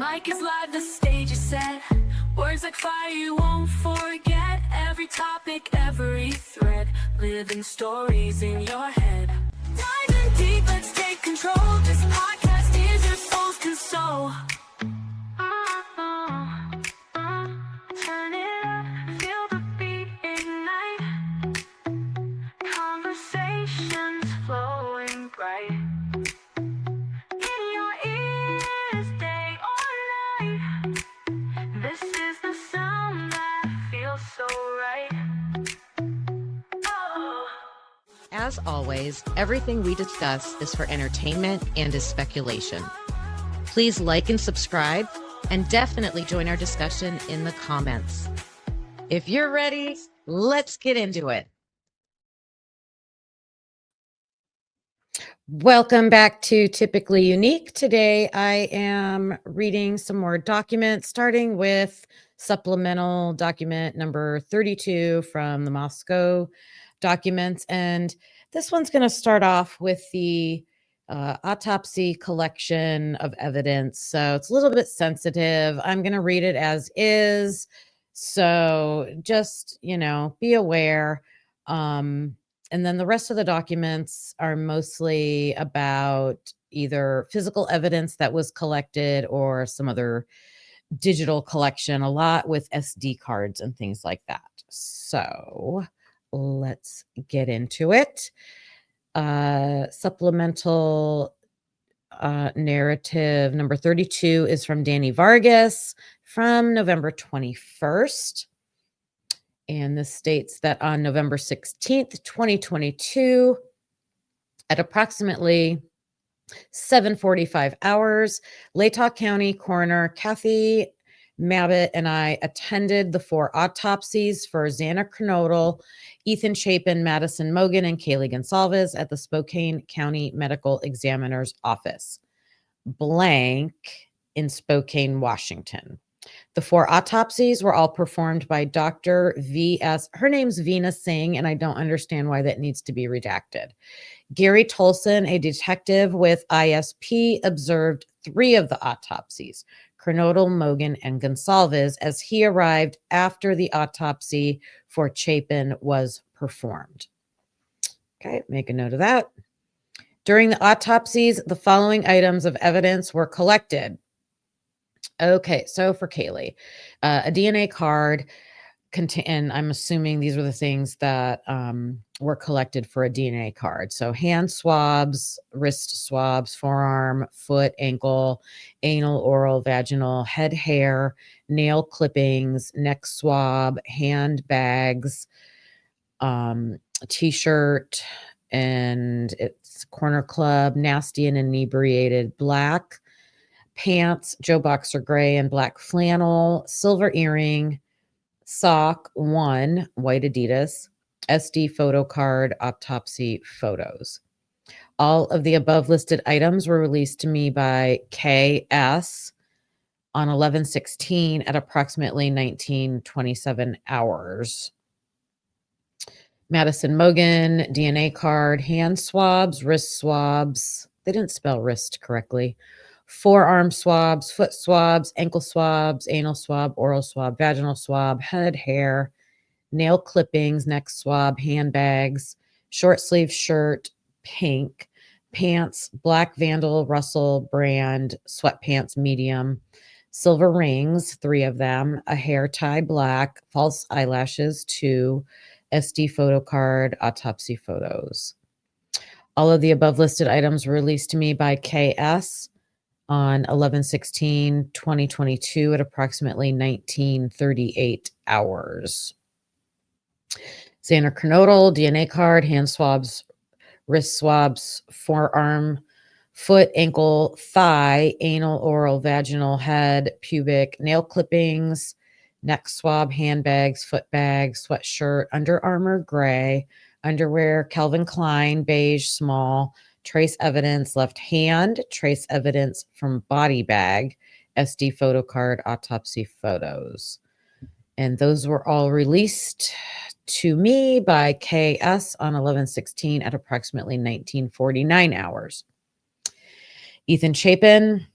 mic is live, the stage is set. Words like fire you won't forget. Every topic, every thread. Living stories in your head. Diving deep, let's take control. This podcast is your soul's console. Turn it up, feel the beat ignite. Conversations flowing bright. In your ears, day or night. This is the sound that feels so right. Oh. As always, everything we discuss is for entertainment and is speculation. Please like and subscribe, and definitely join our discussion in the comments. If you're ready, let's get into it. Welcome back to Typically Unique. Today, I am reading some more documents, starting with supplemental document number 32 from the Moscow documents. And this one's going to start off with the autopsy collection of evidence. So it's a little bit sensitive. I'm going to read it as is. So just, be aware. And then the rest of the documents are mostly about either physical evidence that was collected or some other digital collection, a lot with SD cards and things like that. So let's get into it. Supplemental narrative number 32 is from Danny Vargas from November 21st. And this states that on November 16th, 2022, at approximately 7:45 hours, Latah County Coroner Kathy Mabbitt and I attended the 4 autopsies for Xana Kernodle, Ethan Chapin, Madison Mogan, and Kaylee Gonsalves at the Spokane County Medical Examiner's Office, blank, in Spokane, Washington. The 4 autopsies were all performed by Dr. V.S. Her name's Veena Singh, and I don't understand why that needs to be redacted. Gary Tolson, a detective with ISP, observed 3 of the autopsies, Kernodle, Mogan, and Gonsalves, as he arrived after the autopsy for Chapin was performed. Okay, make a note of that. During the autopsies, the following items of evidence were collected. Okay, so for Kaylee, a DNA card, and I'm assuming these were the things that were collected for a DNA card. So hand swabs, wrist swabs, forearm, foot, ankle, anal, oral, vaginal, head hair, nail clippings, neck swab, handbags, t-shirt, and it's Corner Club, nasty and inebriated black, pants, Joe Boxer gray and black flannel, silver earring, sock 1, white Adidas, SD photo card, autopsy photos. All of the above listed items were released to me by KS on 11/16 at approximately 19:27 hours. Madison Mogan, DNA card, hand swabs, wrist swabs. They didn't spell wrist correctly. Forearm swabs, foot swabs, ankle swabs, anal swab, oral swab, vaginal swab, head hair, nail clippings, neck swab, handbags, short sleeve shirt, pink, pants, black Vandal Russell brand, sweatpants, medium, silver rings, 3 of them, a hair tie, black, false eyelashes, 2, SD photo card, autopsy photos. All of the above listed items were released to me by KS on 11/16/2022 at approximately 19:38 hours. Xana Kernodle, DNA card, hand swabs, wrist swabs, forearm, foot, ankle, thigh, anal, oral, vaginal, head, pubic, nail clippings, neck swab, handbags, foot bags, sweatshirt, Under Armour gray, underwear, Calvin Klein, beige, small, trace evidence, left hand, trace evidence from body bag, SD photo card, autopsy photos. And those were all released to me by KS on 11/16 at approximately 19:49 hours. Ethan Chapin,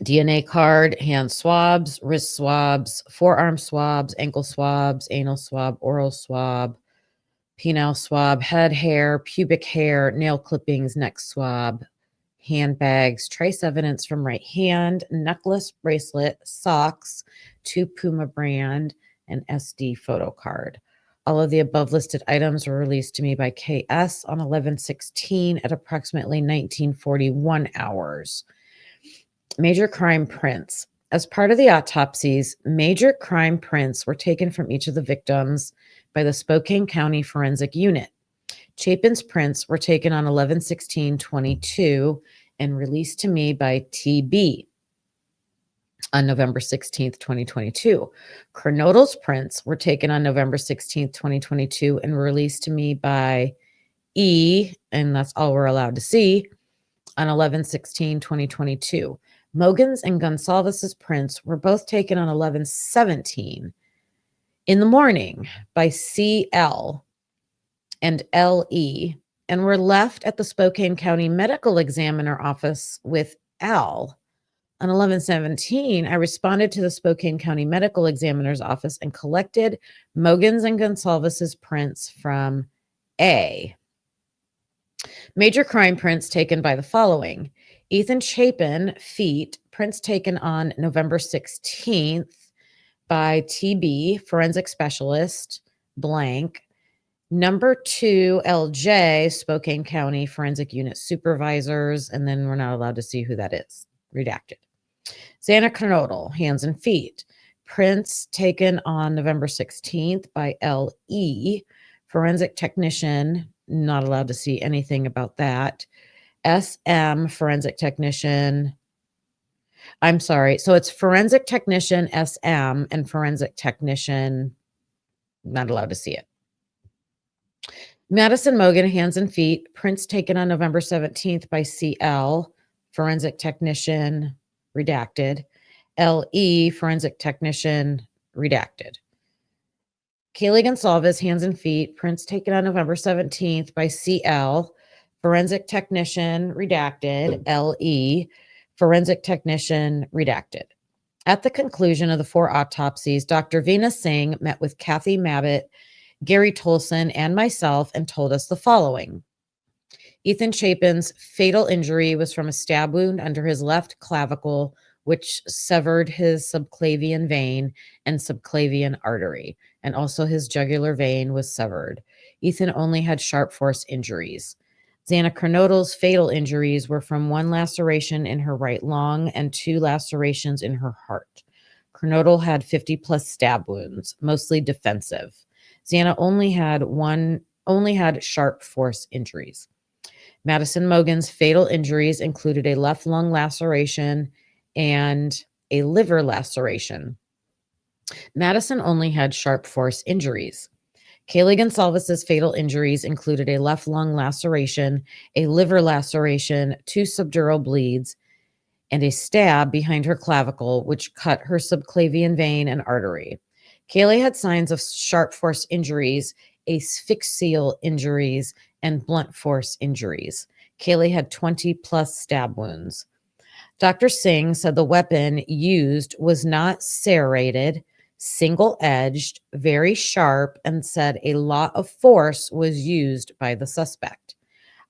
DNA card, hand swabs, wrist swabs, forearm swabs, ankle swabs, anal swab, oral swab, penile swab, head hair, pubic hair, nail clippings, neck swab, handbags, trace evidence from right hand, necklace, bracelet, socks, 2 Puma brand, and SD photo card. All of the above listed items were released to me by KS on 11/16 at approximately 1941 hours. Major crime prints. As part of the autopsies, major crime prints were taken from each of the victims by the Spokane County Forensic Unit. Chapin's prints were taken on 11/16/22 and released to me by TB on November 16th, 2022. Kernodle's prints were taken on November 16th, 2022 and released to me by E, and that's all we're allowed to see, on 11/16/2022. Mogan's and Gonsalves's prints were both taken on 11/17 in the morning by CL and LE and were left at the Spokane County Medical Examiner office with L. On 11/17, I responded to the Spokane County Medical Examiner's office and collected Mogan's and Gonsalves's prints from A. Major crime prints taken by the following: Ethan Chapin, feet, prints taken on November 16th by TB, forensic specialist, blank. Number 2, LJ, Spokane County Forensic Unit Supervisors, and then we're not allowed to see who that is. Redacted. Xana Kernodle, hands and feet. Prints taken on November 16th by LE, forensic technician, not allowed to see anything about that. SM, forensic technician. I'm sorry. So it's forensic technician SM and forensic technician, not allowed to see it. Madison Mogan, hands and feet, prints taken on November 17th by CL, forensic technician, redacted. LE, forensic technician, redacted. Kaylee Gonsalves, hands and feet, prints taken on November 17th by CL, forensic technician, redacted. LE, forensic technician, redacted. At the conclusion of the 4 autopsies, Dr. Veena Singh met with Kathy Mabbitt, Gary Tolson, and myself and told us the following. Ethan Chapin's fatal injury was from a stab wound under his left clavicle, which severed his subclavian vein and subclavian artery, and also his jugular vein was severed. Ethan only had sharp force injuries. Xana Kernodle's fatal injuries were from 1 laceration in her right lung and 2 lacerations in her heart. Kernodle had 50+ stab wounds, mostly defensive. Xana only had sharp force injuries. Madison Mogan's fatal injuries included a left lung laceration and a liver laceration. Madison only had sharp force injuries. Kaylee Gonsalves's fatal injuries included a left lung laceration, a liver laceration, 2 subdural bleeds, and a stab behind her clavicle, which cut her subclavian vein and artery. Kaylee had signs of sharp force injuries, asphyxial injuries, and blunt force injuries. Kaylee had 20+ stab wounds. Dr. Singh said the weapon used was not serrated, single-edged, very sharp, and said a lot of force was used by the suspect.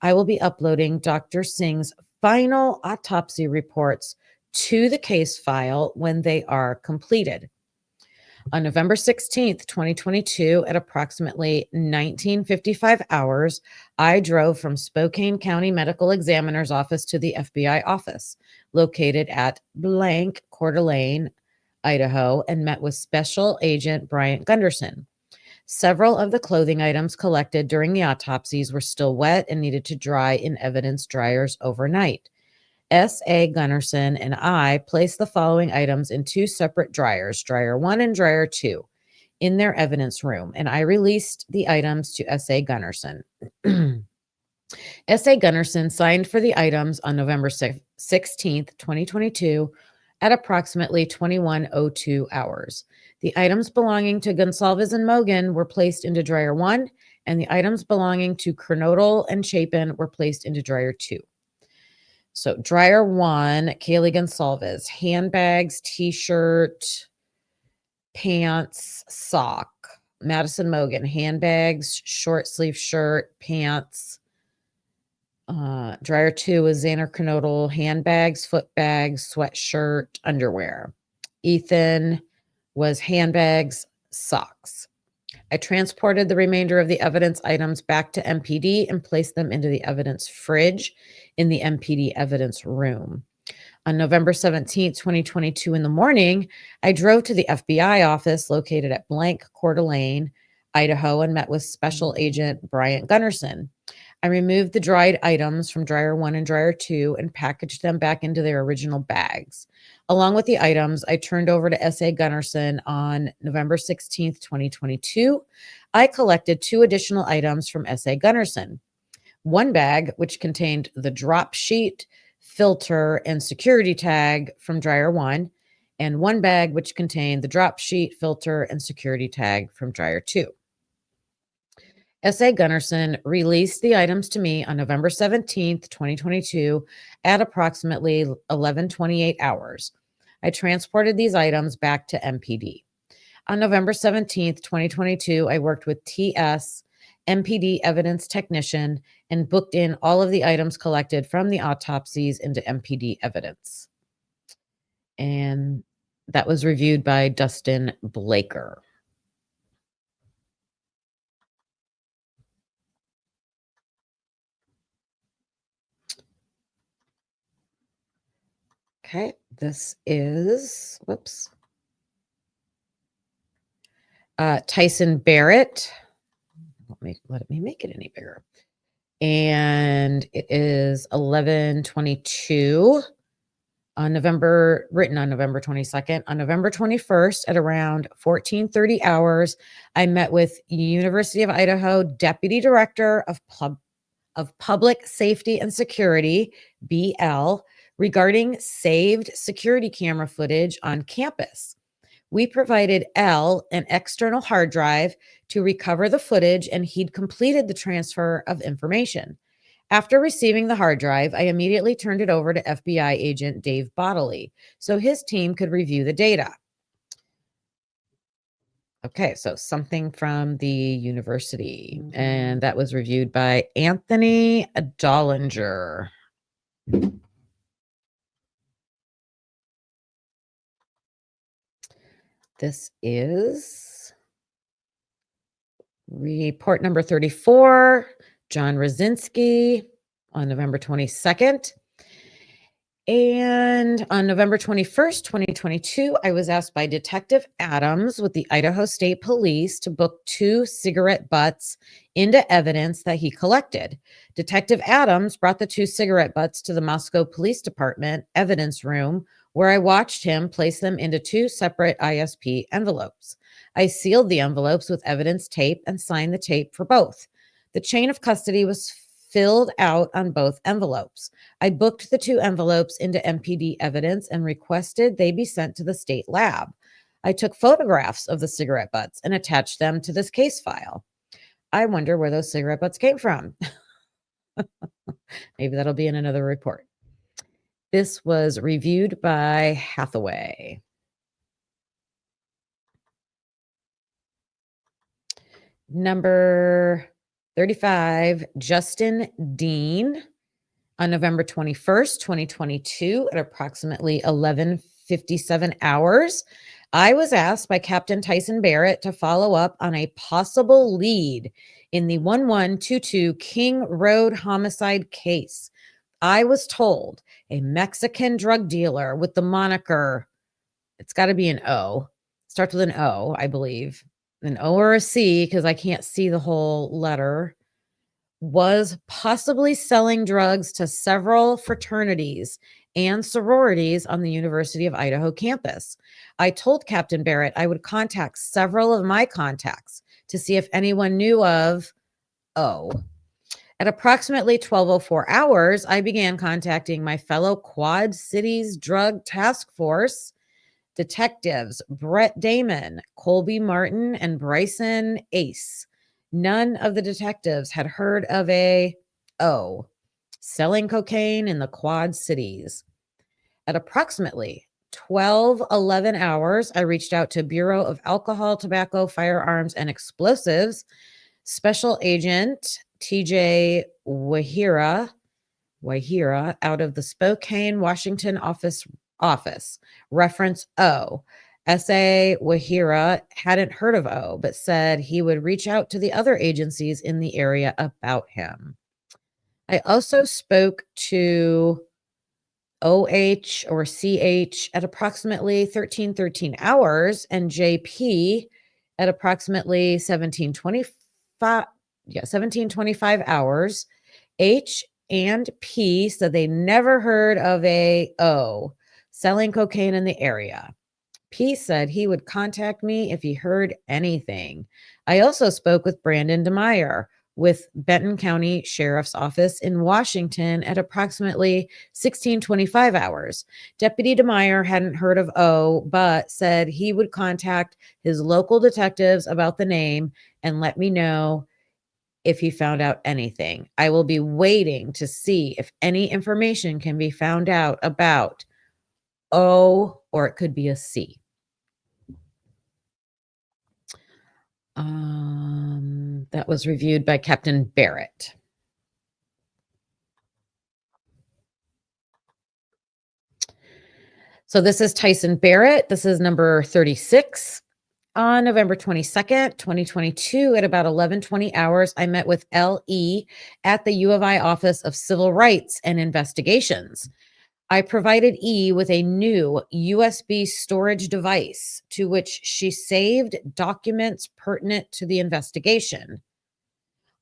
I will be uploading Dr. Singh's final autopsy reports to the case file when they are completed. On November 16th, 2022, at approximately 19:55 hours, I drove from Spokane County Medical Examiner's office to the FBI office, located at blank Coeur d'Alene, Idaho, and met with Special Agent Bryant Gunderson. Several of the clothing items collected during the autopsies were still wet and needed to dry in evidence dryers overnight. S.A. Gunderson and I placed the following items in 2 separate dryers, dryer 1 and dryer 2, in their evidence room, and I released the items to S.A. Gunderson. S.A. Gunderson signed for the items on November 16th, 2022, at approximately 21:02 hours. The items belonging to Gonsalves and Mogan were placed into dryer 1, and the items belonging to Kernodle and Chapin were placed into dryer 2. So dryer 1, Kaylee Gonsalves, handbags, t-shirt, pants, sock. Madison Mogan, handbags, short sleeve shirt, pants. Dryer 2 was Xander Kernodle, handbags, foot bags, sweatshirt, underwear. Ethan was handbags, socks. I transported the remainder of the evidence items back to MPD and placed them into the evidence fridge in the MPD evidence room. On November 17th, 2022 in the morning, I drove to the FBI office located at blank Coeur d'Alene, Idaho, and met with Special Agent Bryant Gunnerson. I removed the dried items from dryer 1 and dryer 2 and packaged them back into their original bags. Along with the items, I turned over to S.A. Gunnerson on November 16th, 2022. I collected 2 additional items from S.A. Gunnerson. One bag, which contained the drop sheet, filter, and security tag from dryer 1, and one bag, which contained the drop sheet, filter, and security tag from dryer 2. S.A. Gunnerson released the items to me on November 17th, 2022 at approximately 11:28 hours. I transported these items back to MPD. On November 17th, 2022, I worked with TS, MPD evidence technician, and booked in all of the items collected from the autopsies into MPD evidence. And that was reviewed by Dustin Blaker. Okay, this is, whoops. Tyson Barrett. Let me make it any bigger. And it is 11:22 on written on November 22nd. On November 21st at around 14:30 hours, I met with University of Idaho Deputy Director of Public Safety and Security, BL, regarding saved security camera footage on campus. We provided L an external hard drive to recover the footage, and he'd completed the transfer of information. After receiving the hard drive, I immediately turned it over to FBI agent Dave Bodley so his team could review the data. Okay, so something from the university, and that was reviewed by Anthony Dollinger. This is report number 34, John Rosinski on November 22nd. And on November 21st, 2022, I was asked by Detective Adams with the Idaho State Police to book 2 cigarette butts into evidence that he collected. Detective Adams brought the 2 cigarette butts to the Moscow Police Department evidence room, where I watched him place them into 2 separate ISP envelopes. I sealed the envelopes with evidence tape and signed the tape for both. The chain of custody was filled out on both envelopes. I booked the 2 envelopes into MPD evidence and requested they be sent to the state lab. I took photographs of the cigarette butts and attached them to this case file. I wonder where those cigarette butts came from. Maybe that'll be in another report. This was reviewed by Hathaway. Number 35, Justin Dean on November 21st, 2022 at approximately 11:57 hours. I was asked by Captain Tyson Barrett to follow up on a possible lead in the 1122 King Road homicide case. I was told a Mexican drug dealer with the moniker, it's got to be an O, starts with an O, I believe, an O or a C because I can't see the whole letter, was possibly selling drugs to several fraternities and sororities on the University of Idaho campus. I told Captain Barrett I would contact several of my contacts to see if anyone knew of O. At approximately 12:04 hours, I began contacting my fellow Quad Cities Drug Task Force detectives, Brett Damon, Colby Martin, and Bryson Ace. None of the detectives had heard of a O. selling cocaine in the Quad Cities. At approximately 12:11 hours, I reached out to Bureau of Alcohol, Tobacco, Firearms, and Explosives Special Agent TJ Wahira out of the Spokane, Washington office. Reference O. S.A. Wahira hadn't heard of O, but said he would reach out to the other agencies in the area about him. I also spoke to OH or CH at approximately 13:13 hours and JP at approximately 17:25 hours. H and P said they never heard of a O selling cocaine in the area. P said he would contact me if he heard anything. I also spoke with Brandon DeMeyer with Benton County Sheriff's Office in Washington at approximately 16:25 hours. Deputy DeMeyer hadn't heard of O, but said he would contact his local detectives about the name and let me know if he found out anything. I will be waiting to see if any information can be found out about O, or it could be a C. That was reviewed by Captain Barrett. So this is Tyson Barrett. This is number 36. On November 22nd, 2022, at about 11:20 hours, I met with LE at the U of I Office of Civil Rights and Investigations. I provided E with a new USB storage device to which she saved documents pertinent to the investigation.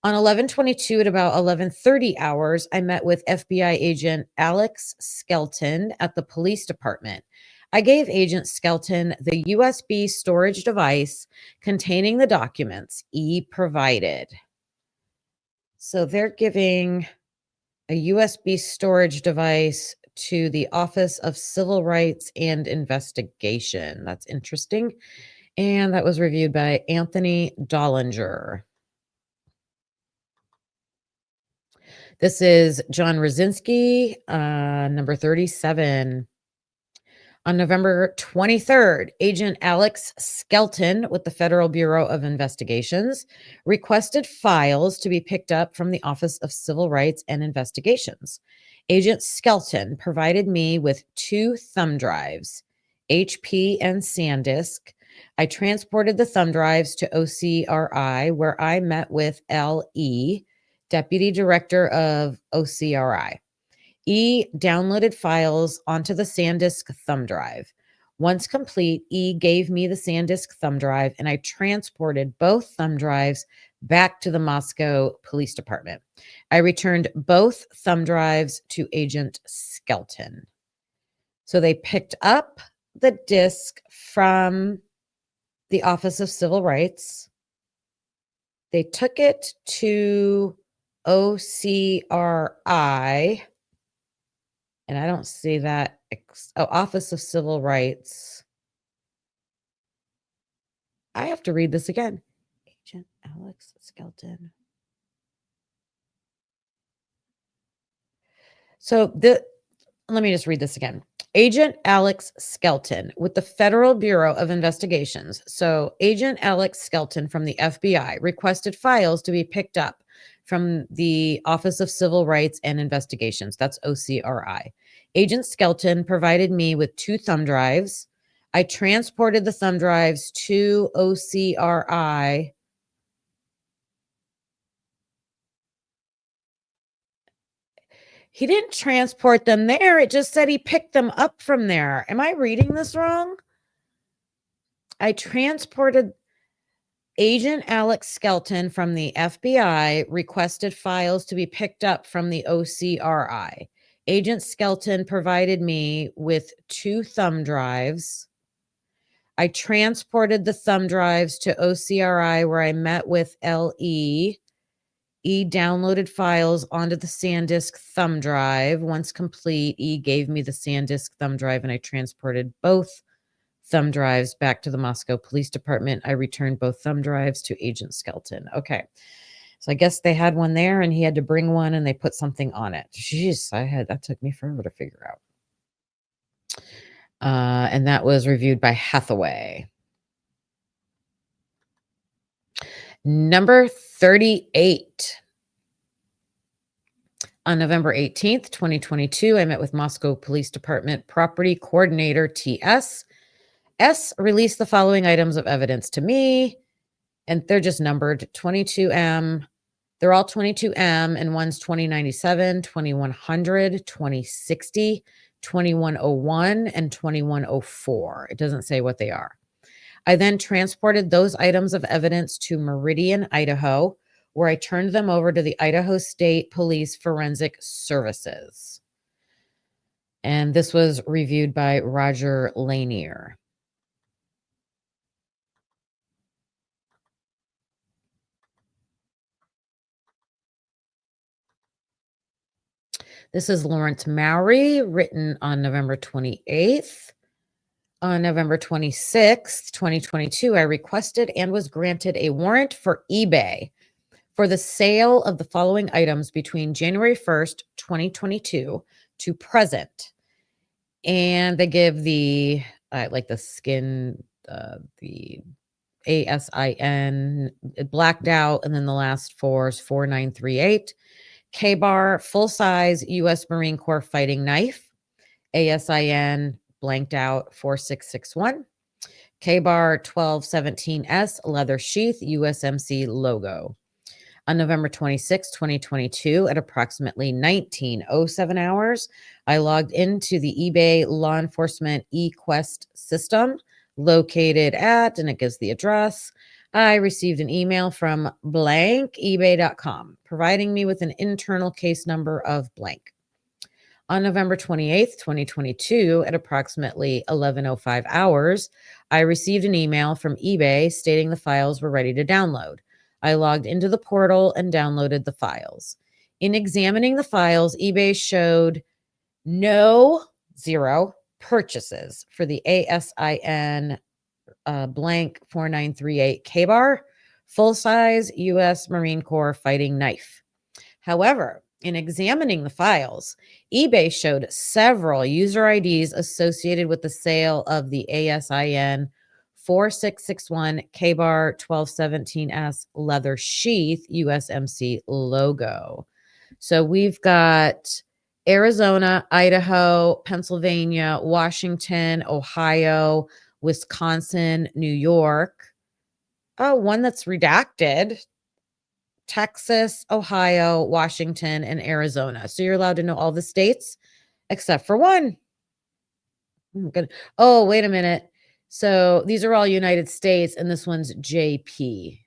On 11:22 at about 11:30 hours, I met with FBI agent Alex Skelton at the police department. I gave Agent Skelton the USB storage device containing the documents E provided. So they're giving a USB storage device to the Office of Civil Rights and Investigation. That's interesting. And that was reviewed by Anthony Dollinger. This is John Rosinski, number 37. On November 23rd, Agent Alex Skelton with the Federal Bureau of Investigations requested files to be picked up from the Office of Civil Rights and Investigations. Agent Skelton provided me with 2 thumb drives, HP and SanDisk. I transported the thumb drives to OCRI, where I met with LE, Deputy Director of OCRI. E downloaded files onto the SanDisk thumb drive. Once complete, E gave me the SanDisk thumb drive, and I transported both thumb drives back to the Moscow Police Department. I returned both thumb drives to Agent Skelton. So they picked up the disk from the Office of Civil Rights. They took it to OCRI. And I don't see that. Office of Civil Rights. I have to read this again. Agent Alex Skelton. So let me just read this again. Agent Alex Skelton with the Federal Bureau of Investigations. So Agent Alex Skelton from the FBI requested files to be picked up from the Office of Civil Rights and Investigations. That's OCRI. Agent Skelton provided me with 2 thumb drives. I transported the thumb drives to OCRI. He didn't transport them there. It just said he picked them up from there. Am I reading this wrong? I transported Agent Alex Skelton from the FBI requested files to be picked up from the OCRI. Agent Skelton provided me with 2 thumb drives. I transported the thumb drives to OCRI, where I met with LE. E downloaded files onto the SanDisk thumb drive. Once complete, E gave me the SanDisk thumb drive, and I transported both thumb drives back to the Moscow Police Department. I returned both thumb drives to Agent Skelton. Okay. So I guess they had one there and he had to bring one and they put something on it. Jeez, that took me forever to figure out. And that was reviewed by Hathaway. Number 38. On November 18th, 2022, I met with Moscow Police Department Property Coordinator TS. S released the following items of evidence to me, and they're just numbered 22M. They're all 22M, and one's 2097, 2100, 2060, 2101, and 2104. It doesn't say what they are. I then transported those items of evidence to Meridian, Idaho, where I turned them over to the Idaho State Police Forensic Services. And this was reviewed by Roger Lanier. This is Lawrence Mowry, written on November 28th. On November 26th, 2022, I requested and was granted a warrant for eBay for the sale of the following items between January 1st, 2022 to present. And they give the, like the skin, the ASIN, blacked out, and then the last four is 4938. K-bar, full-size U.S. Marine Corps fighting knife. ASIN, blanked out, 4661. K-bar 1217S, leather sheath, USMC logo. On November 26, 2022, at approximately 19:07 hours, I logged into the eBay law enforcement eQuest system located at, and it gives the address. I received an email from blank ebay.com providing me with an internal case number of blank. On November 28th, 2022, at approximately 11:05 hours, I received an email from eBay stating the files were ready to download. I logged into the portal and downloaded the files. In examining the files, eBay showed zero purchases for the ASIN blank 4938 K-bar, full-size U.S. Marine Corps fighting knife. However, in examining the files, eBay showed several user IDs associated with the sale of the ASIN 4661 K-bar 1217S leather sheath USMC logo. So we've got Arizona, Idaho, Pennsylvania, Washington, Ohio, Wisconsin, New York. Oh, one that's redacted. Texas, Ohio, Washington, and Arizona. So you're allowed to know all the states except for one. Good. Oh, wait a minute. So these are all United States, and this one's JP.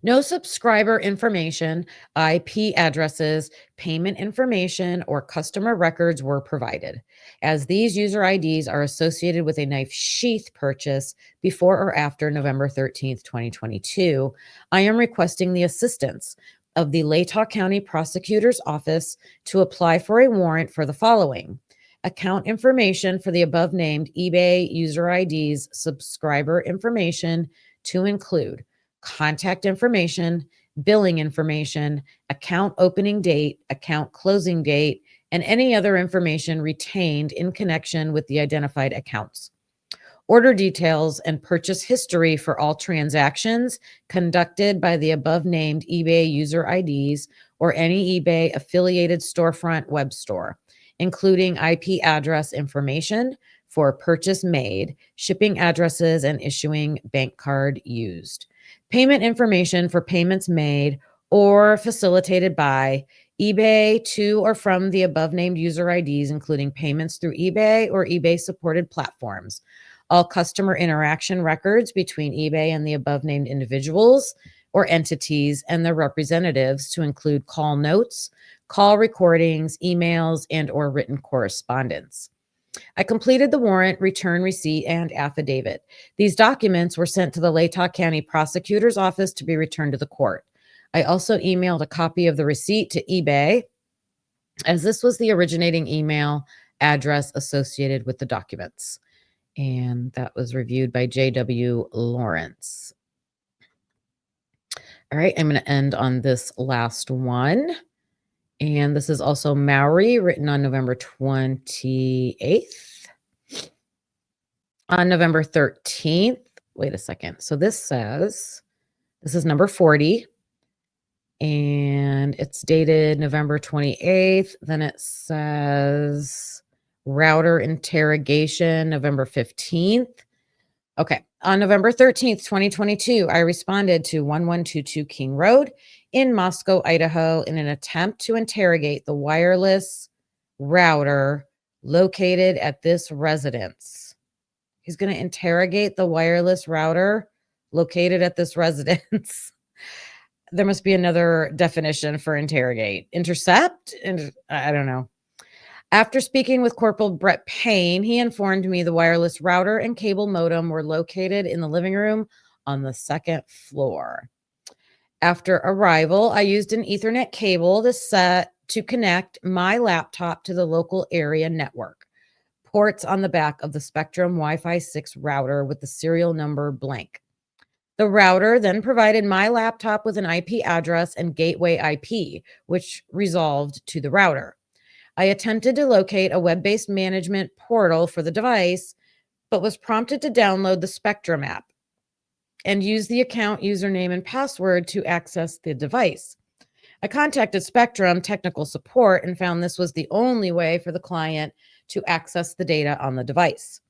No subscriber information, IP addresses, payment information, or customer records were provided, as these user IDs are associated with a knife sheath purchase before or after November 13th, 2022. I am requesting the assistance of the Latah County Prosecutor's Office to apply for a warrant for the following: account information for the above named eBay user IDs, subscriber information to include contact information, billing information, account opening date, account closing date, and any other information retained in connection with the identified accounts. Order details and purchase history for all transactions conducted by the above named eBay user IDs or any eBay affiliated storefront web store, including IP address information for purchase made, shipping addresses, and issuing bank card used. Payment information for payments made or facilitated by eBay to or from the above named user IDs, including payments through eBay or eBay supported platforms. All customer interaction records between eBay and the above named individuals or entities and their representatives, to include call notes, call recordings, emails, and or written correspondence. I completed the warrant, return receipt, and affidavit. These documents were sent to the Latah County Prosecutor's Office to be returned to the court. I also emailed a copy of the receipt to eBay, as this was the originating email address associated with the documents. And that was reviewed by J.W. Lawrence. All right, I'm going to end on this last one. And this is also Maori, written on November 28th. On November 13th, wait a second. So this says, this is number 40, and it's dated November 28th. Then it says router interrogation, November 15th. Okay. On November 13th, 2022, I responded to 1122 King Road in Moscow, Idaho, in an attempt to interrogate the wireless router located at this residence. He's going to interrogate the wireless router located at this residence. There must be another definition for interrogate. Intercept? And I don't know. After speaking with Corporal Brett Payne, he informed me the wireless router and cable modem were located in the living room on the second floor. After arrival, I used an Ethernet cable to connect my laptop to the local area network. Ports on the back of the Spectrum Wi-Fi 6 router with the serial number blank. The router then provided my laptop with an IP address and gateway IP, which resolved to the router. I attempted to locate a web-based management portal for the device, but was prompted to download the Spectrum app and use the account username and password to access the device. I contacted Spectrum technical support and found this was the only way for the client to access the data on the device.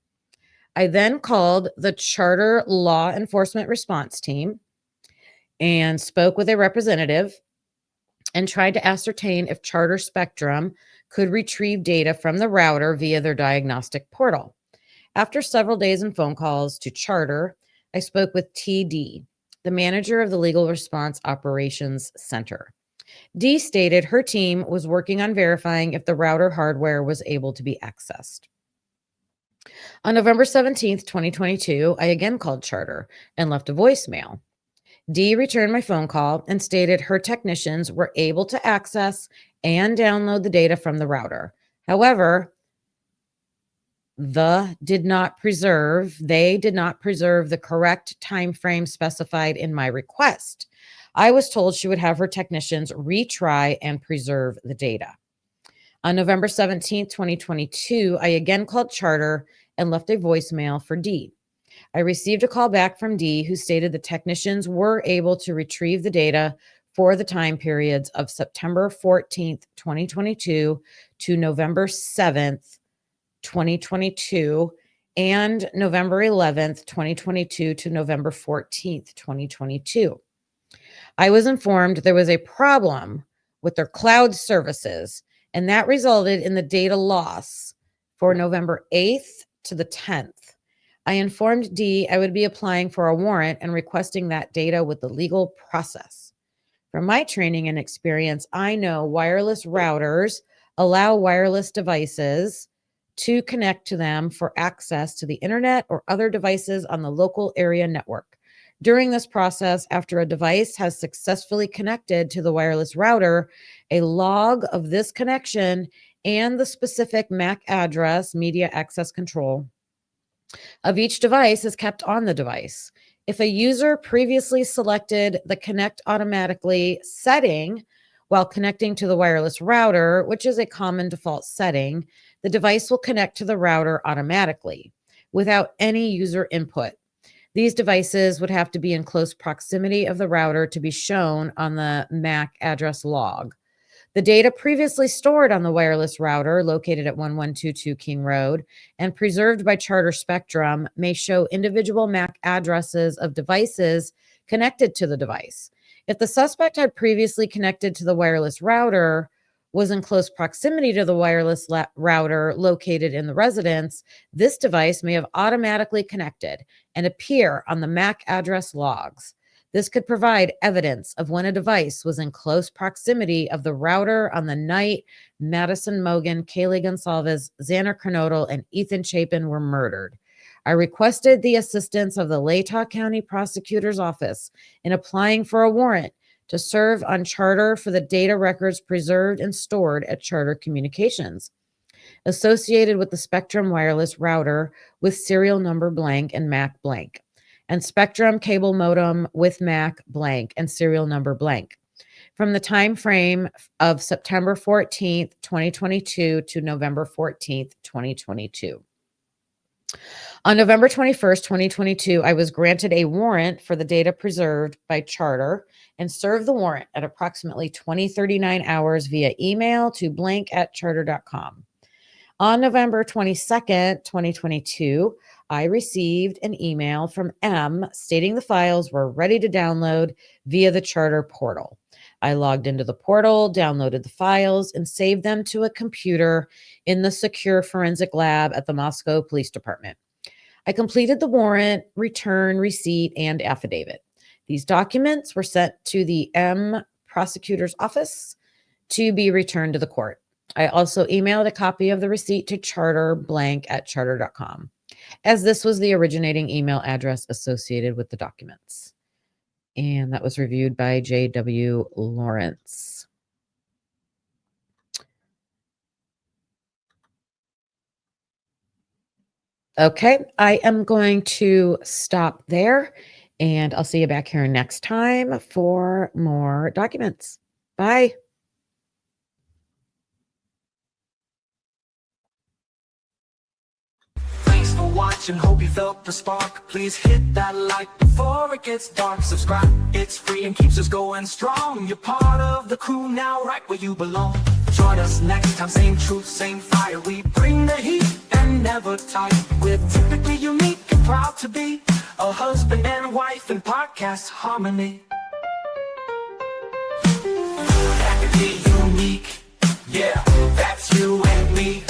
I then called the Charter Law Enforcement Response Team and spoke with a representative and tried to ascertain if Charter Spectrum could retrieve data from the router via their diagnostic portal. After several days and phone calls to Charter, I spoke with TD, the manager of the Legal Response Operations Center. Dee stated her team was working on verifying if the router hardware was able to be accessed. On November 17th, 2022, I again called Charter and left a voicemail. Dee returned my phone call and stated her technicians were able to access and download the data from the router. However, they did not preserve the correct time frame specified in my request. I was told she would have her technicians retry and preserve the data. On November 17th, 2022, I again called Charter and left a voicemail for Dee. I received a call back from Dee who stated the technicians were able to retrieve the data for the time periods of September 14th, 2022 to November 7th, 2022, and November 11th, 2022 to November 14th, 2022. I was informed there was a problem with their cloud services, and that resulted in the data loss for November 8th to the 10th. I informed Dee I would be applying for a warrant and requesting that data with the legal process. From my training and experience, I know wireless routers allow wireless devices to connect to them for access to the internet or other devices on the local area network. During this process, after a device has successfully connected to the wireless router, a log of this connection and the specific MAC address, media access control, of each device is kept on the device. If a user previously selected the connect automatically setting while connecting to the wireless router, which is a common default setting, the device will connect to the router automatically without any user input. These devices would have to be in close proximity of the router to be shown on the MAC address log. The data previously stored on the wireless router located at 1122 King Road and preserved by Charter Spectrum may show individual MAC addresses of devices connected to the device. If the suspect had previously connected to the wireless router, was in close proximity to the wireless router located in the residence, this device may have automatically connected and appear on the MAC address logs. This could provide evidence of when a device was in close proximity of the router on the night Madison Mogen, Kaylee Gonsalves, Xander Kernodle, and Ethan Chapin were murdered. I requested the assistance of the Latah County Prosecutor's Office in applying for a warrant to serve on Charter for the data records preserved and stored at Charter Communications. associated with the Spectrum wireless router with serial number blank and MAC blank, and Spectrum cable modem with MAC blank and serial number blank from the time frame of September 14th, 2022 to November 14th, 2022. On November 21st, 2022, I was granted a warrant for the data preserved by Charter and served the warrant at approximately 20:39 hours via email to blank@charter.com. On November 22nd, 2022, I received an email from M stating the files were ready to download via the Charter portal. I logged into the portal, downloaded the files, and saved them to a computer in the secure forensic lab at the Moscow Police Department. I completed the warrant, return, receipt, and affidavit. These documents were sent to the M prosecutor's office to be returned to the court. I also emailed a copy of the receipt to Charter blank@charter.com, as this was the originating email address associated with the documents. And that was reviewed by J.W. Lawrence. Okay, I am going to stop there, and I'll see you back here next time for more documents. Bye. Thanks for watching, hope you felt the spark. Please hit that like before it gets dark. Subscribe, it's free and keeps us going strong. You're part of the crew now, right where you belong. Join us next time, same truth, same fire. We bring the heat and never tire. We're typically unique and proud to be a husband and wife in podcast harmony. That could be unique, yeah, that's you and me.